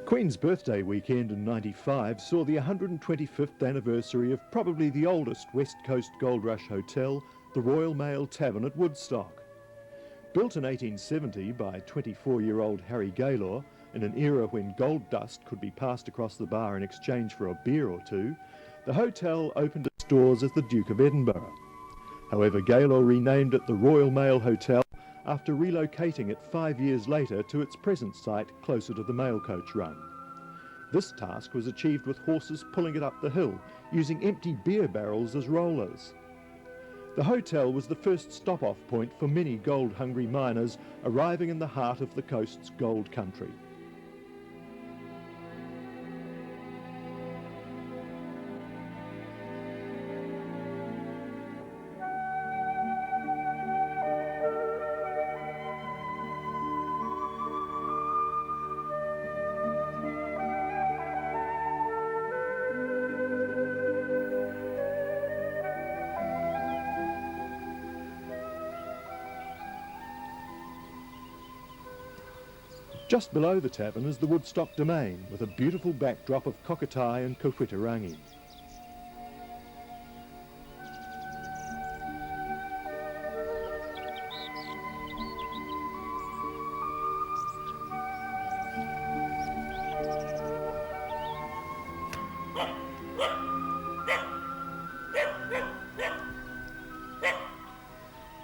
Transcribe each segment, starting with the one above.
Queen's birthday weekend in '95 saw the 125th anniversary of probably the oldest West Coast Gold Rush hotel, the Royal Mail Tavern at Woodstock. Built in 1870 by 24-year-old Harry Gaylor, in an era when gold dust could be passed across the bar in exchange for a beer or two, the hotel opened its doors as the Duke of Edinburgh. However, Gaylor renamed it the Royal Mail Hotel after relocating it 5 years later to its present site closer to the mail coach run. This task was achieved with horses pulling it up the hill, using empty beer barrels as rollers. The hotel was the first stop-off point for many gold-hungry miners arriving in the heart of the coast's gold country. Just below the tavern is the Woodstock Domain, with a beautiful backdrop of kokotai and kowhitarangi.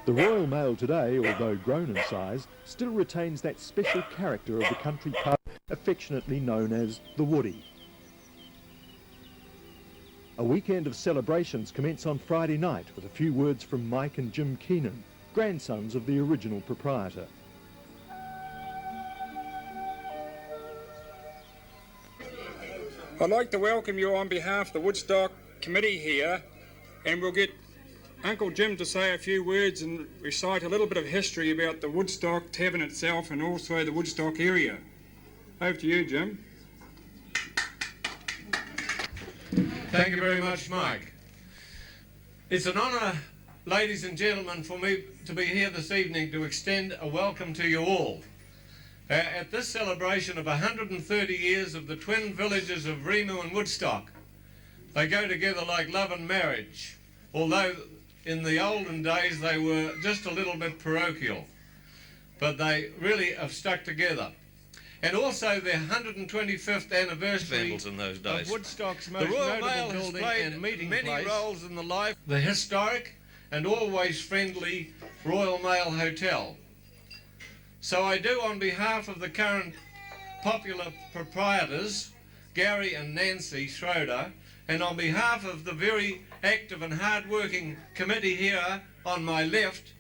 The Royal Mail today, although grown in size, still retains that special character of the country pub affectionately known as the Woody. A weekend of celebrations commence on Friday night with a few words from Mike and Jim Keenan, grandsons of the original proprietor. I'd like to welcome you on behalf of the Woodstock Committee here, and we'll get Uncle Jim to say a few words and recite a little bit of history about the Woodstock Tavern itself and also the Woodstock area. Over to you, Jim. Thank you very much, Mike. It's an honour, ladies and gentlemen, for me to be here this evening to extend a welcome to you all. At this celebration of 130 years of the twin villages of Rimu and Woodstock. They go together like love and marriage, although in the olden days they were just a little bit parochial, but they really have stuck together. And also the 125th anniversary in those days. of Woodstock's most notable building and meeting place, many roles in the life, the historic and always friendly Royal Mail Hotel. So I do, on behalf of the current popular proprietors, Gary and Nancy Schroeder, and on behalf of the very active and hard-working committee here on my left,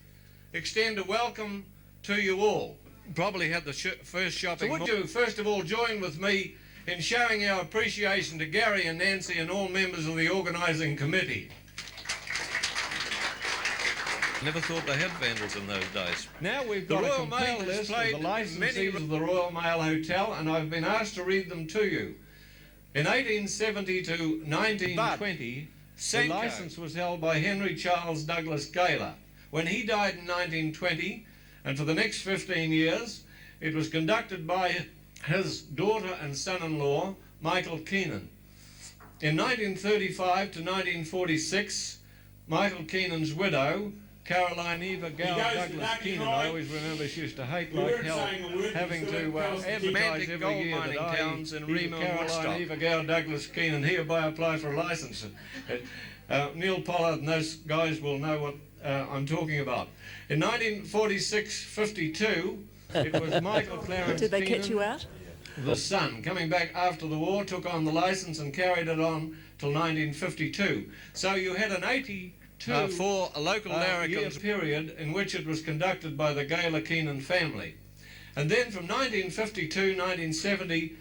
extend a welcome to you all. Probably had the first shopping. So would you first of all join with me in showing our appreciation to Gary and Nancy and all members of the organising committee. Never thought they had vandals in those days. Now we've got a complete list of the licensees of the Royal Mail Hotel, and I've been asked to read them to you. In 1870 to 1920, the licence was held by Henry Charles Douglas Gaylor. When he died in 1920, and for the next 15 years, it was conducted by his daughter and son-in-law, Michael Keenan. In 1935 to 1946, Michael Keenan's widow, Caroline Eva Gow Douglas Keenan, I always remember she used to hate like hell having to advertise every year mining that towns in Remo and Woodstock. Caroline Eva Gow Douglas Keenan hereby apply for a licence. Neil Pollard and those guys will know what I'm talking about. In 1946-52, it was Michael Clarence Did they Keenan, catch you out? the son, coming back after the war, took on the licence and carried it on till 1952. So you had an 82 for a local year period in which it was conducted by the Gaylor Keenan family. And then from 1952-1970,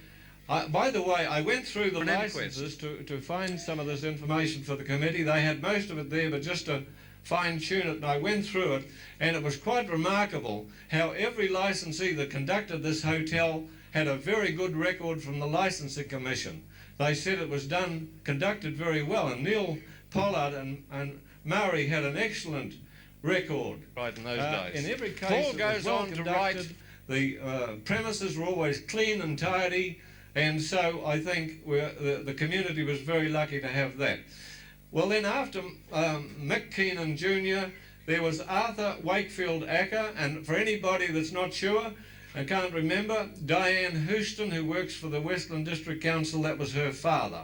by the way, I went through the licences to find some of this information for the committee. They had most of it there, but just to fine-tune it, and I went through it, and it was quite remarkable how every licensee that conducted this hotel had a very good record from the Licensing Commission. They said it was conducted very well, and Neil Pollard and Murray had an excellent record. Right in those days. In every case, Paul it goes was well on to conducted. write. The premises were always clean and tidy. And so I think the community was very lucky to have that. Well, then after Mick Keenan Jr., there was Arthur Wakefield Acker, and for anybody that's not sure, I can't remember, Diane Houston, who works for the Westland District Council, that was her father.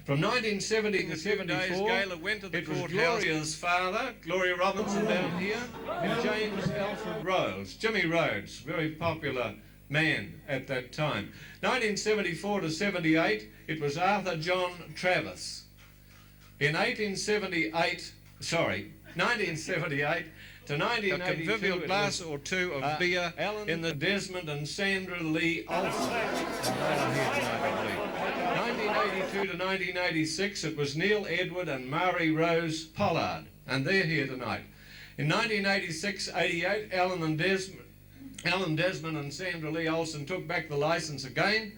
From 1970 to 74, it was Gloria's father, Gloria Robinson down here, and James Alfred Rhodes, Jimmy Rhodes, very popular man at that time. 1974 to 78, it was Arthur John Travis. In 1978 to 1982, a convivial glass or two of beer Alan in the... Desmond and Sandra Lee Olsen. 1982 to 1986, it was Neil Edward and Mary Rose Pollard, and they're here tonight. In 1986-88, Alan Desmond and Sandra Lee Olsen took back the license again,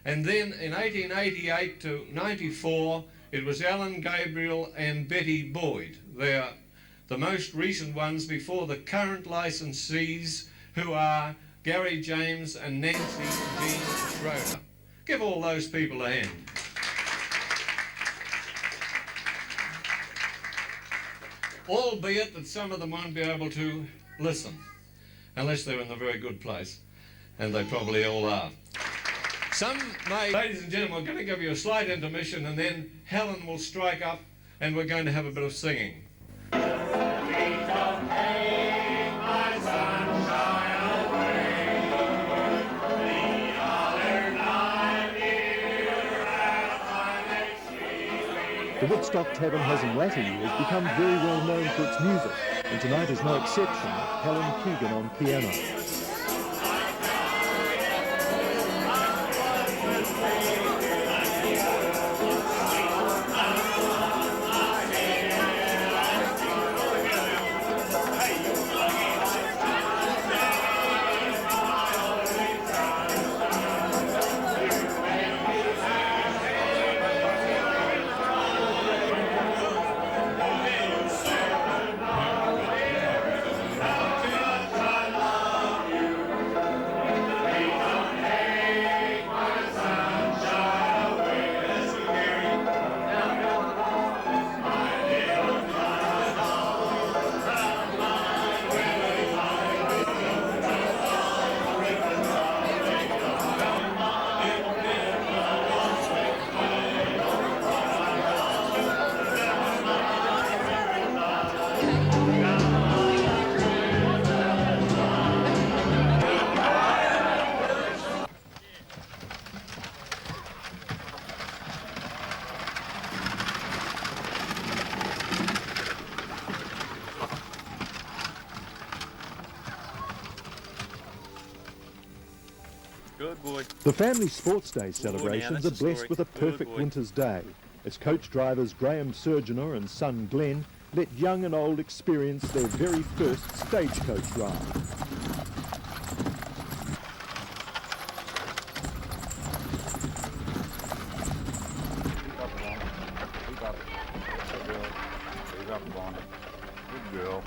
and then in 1888 to 94, it was Alan Gabriel and Betty Boyd. They're the most recent ones before the current licensees, who are Gary James and Nancy Jean Schroeder. Give all those people a hand. Albeit that some of them won't be able to listen, unless they're in a very good place, and they probably all are. Some may... Ladies and gentlemen, we're going to give you a slight intermission, and then Helen will strike up, and we're going to have a bit of singing. The Woodstock Tavern has in latter years become very well known for its music, and tonight is no exception. Helen Keegan on piano. Good boy. The family sports day celebrations are blessed with a perfect winter's day, as coach drivers Graham Surgeoner and son Glenn let young and old experience their very first stagecoach ride. Good girl.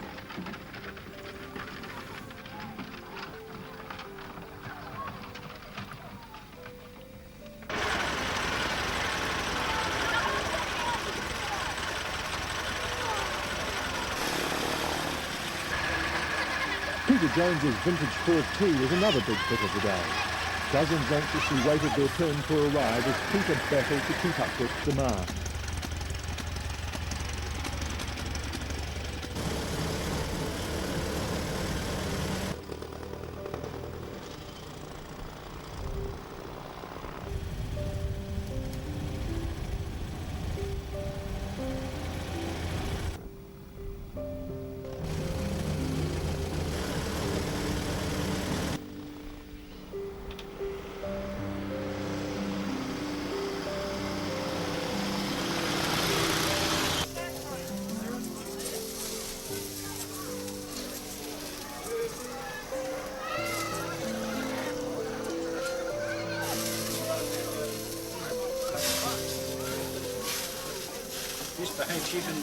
Peter Jones's vintage Ford T is another big hit of the day. Dozens anxiously waited their turn for a ride as Peter battled to keep up with demand. Just behind sheep and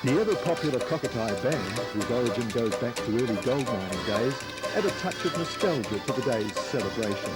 The ever-popular Cockatoo Band, whose origin goes back to early gold mining days, add a touch of nostalgia to the day's celebration.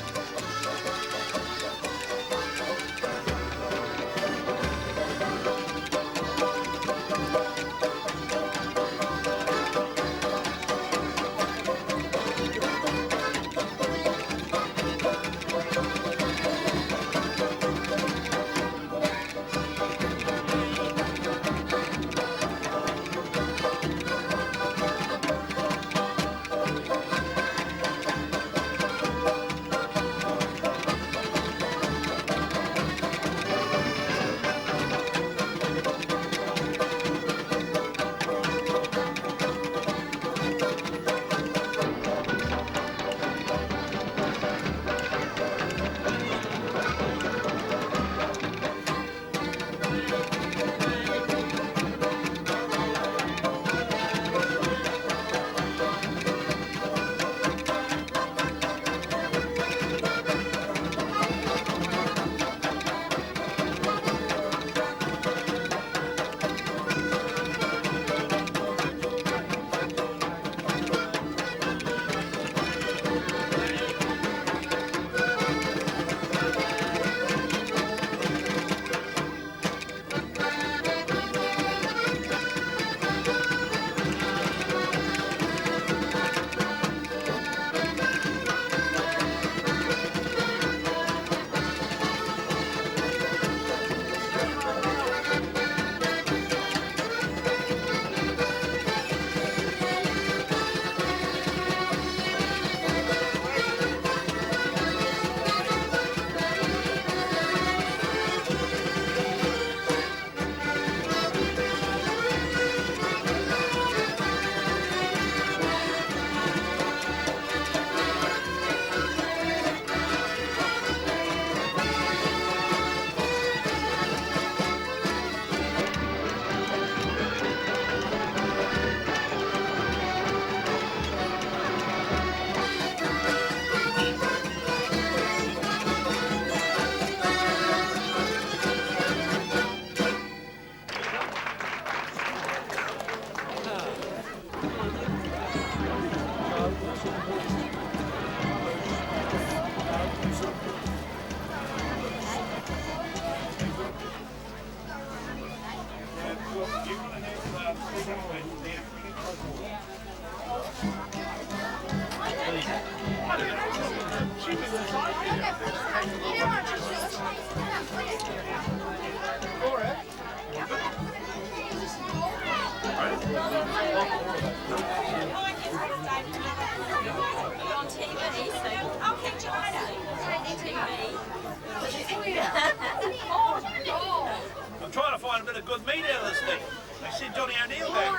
I'm trying to find a bit of good meat out of this thing. I see Johnny O'Neill there.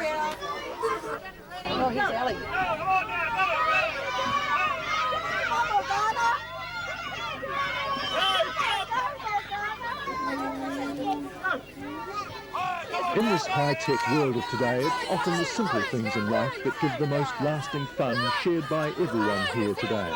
Oh, he's Ellie. In this high-tech world of today, it's often the simple things in life that give the most lasting fun, shared by everyone here today.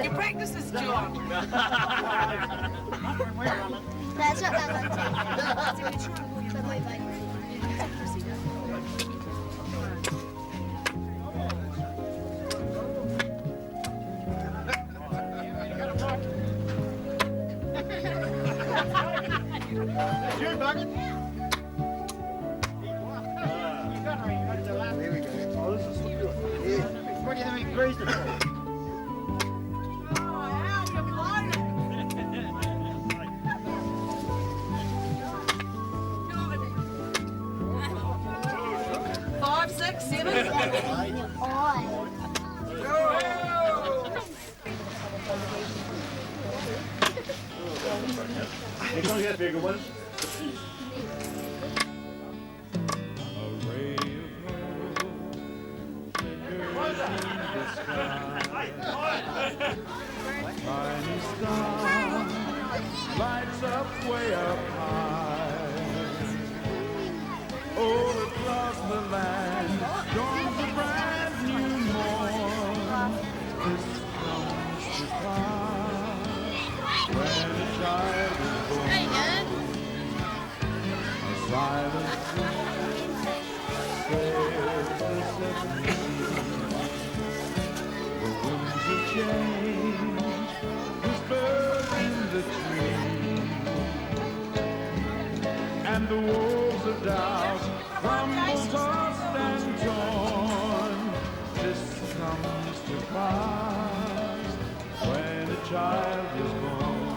Your practice is John. That's not that one. What do you think he cruised it for? Five, six, seven. You're going to get bigger ones. Tiny star lights up way up high. All across the land dawns a brand new morn. This comes to pass when a child is born. A silent says the 17th. The winds of change whisper in the trees, and the walls of doubt crumble tossed and torn. This comes to pass when a child is born.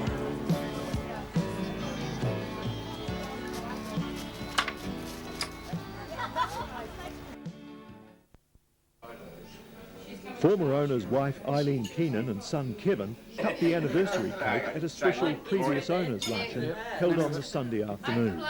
Former owner's wife Eileen Keenan and son Kevin cut the anniversary cake at a special previous owners luncheon held on the Sunday afternoon.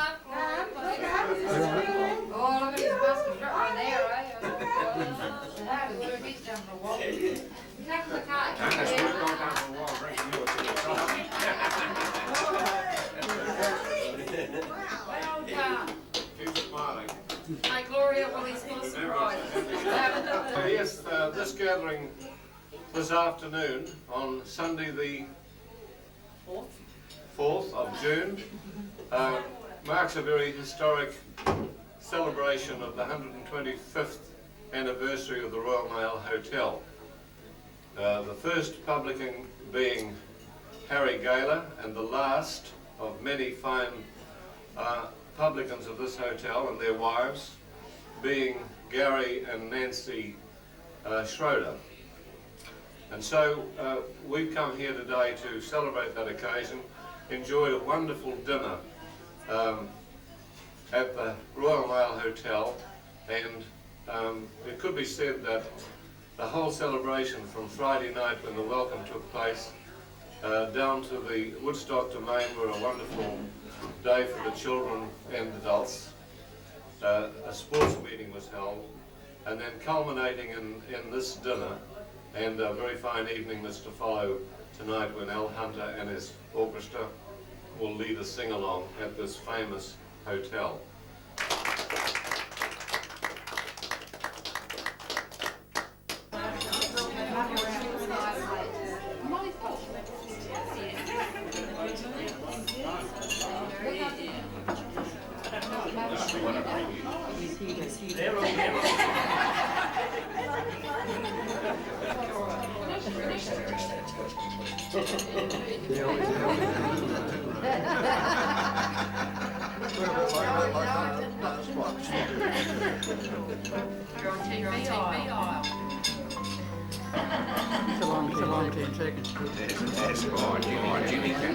Hey, Gloria, well, he's full of surprises. Yes, this gathering this afternoon on Sunday the 4th of June marks a very historic celebration of the 125th anniversary of the Royal Mail Hotel. The first publican being Harry Gaylor, and the last of many fine publicans of this hotel and their wives being Gary and Nancy Schroeder. And so we've come here today to celebrate that occasion, enjoyed a wonderful dinner at the Royal Mail Hotel, and it could be said that the whole celebration from Friday night when the welcome took place down to the Woodstock domain were a wonderful day for the children and adults. A sports meeting was held, and then culminating in this dinner and a very fine evening that's to follow tonight when Al Hunter and his orchestra will lead a sing-along at this famous hotel. It's a long 10 seconds. That's fine. Jimmy can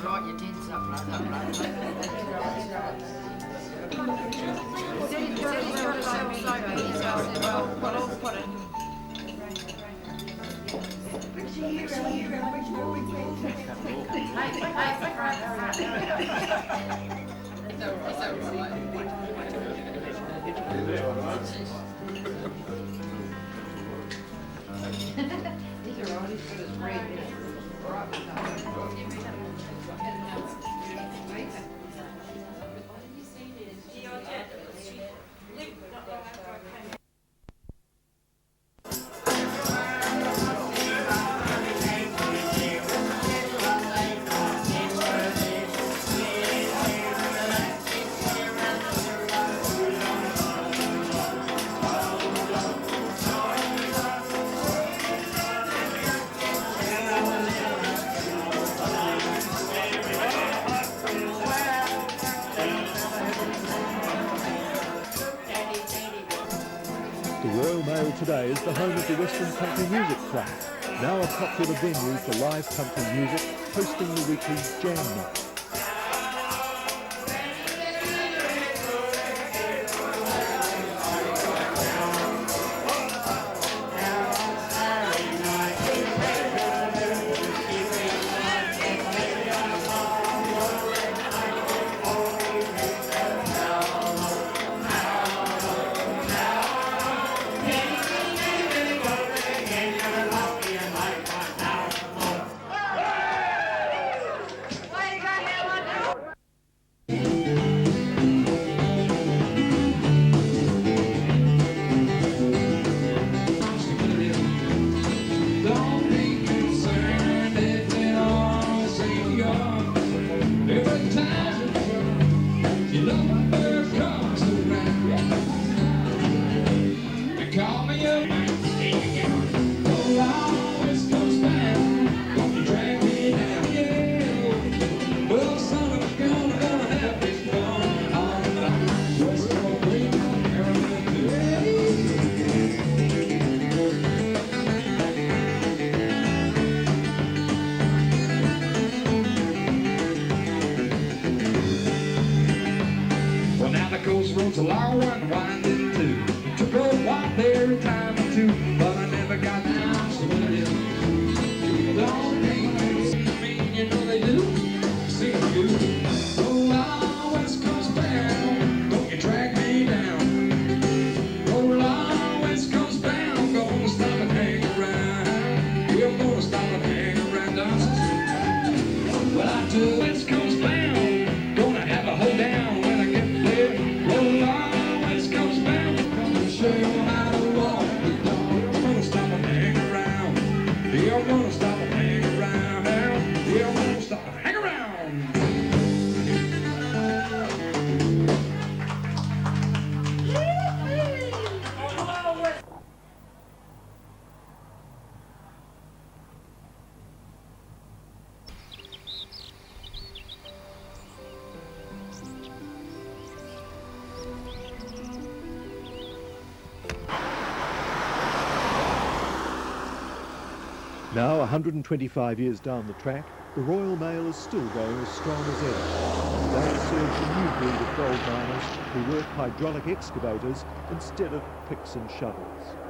Right, your tits up, right. Well, I'll put it. These are all as good as red. today is the home of the Westland Country Music Club, now a popular venue for live country music, hosting the weekly Jam Night. Road's a long one, winding too. Took a while there, a time or two, but I never got down. So what it is, don't mean you know they do. See you. Roll on, West Coast bound, don't you drag me down. Roll on, West Coast bound, gonna stop and hang around. We're gonna stop and hang around. Well, I do West Coast bound, gonna have a hold down when I get there. Roll on, West Coast bound, gonna show you how to walk the dog. We're gonna stop and hang around. We're gonna stop and hang around. We're gonna stop and hang around. Now, 125 years down the track, the Royal Mail is still going as strong as ever. Today it serves a new breed of gold miners who work hydraulic excavators instead of picks and shovels.